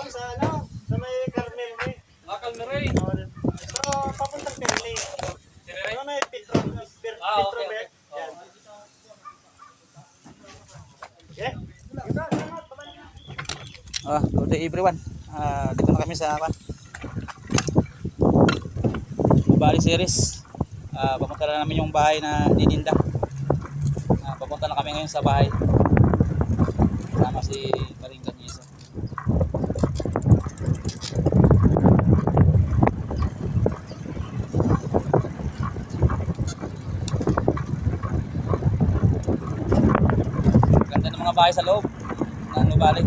sa ano, sa may Carmel may. Carmel. So, papuntang Tirli. Ano may Petro, Okay. Yan. Yeah. Good day everyone. Dito na kami sa Bali series. Papunta na namin yung bahay na dininda. Papunta na kami ngayon sa bahay. Kasama si Maring Ganyesa. Ganda ng mga bahay sa loob ng Nubali.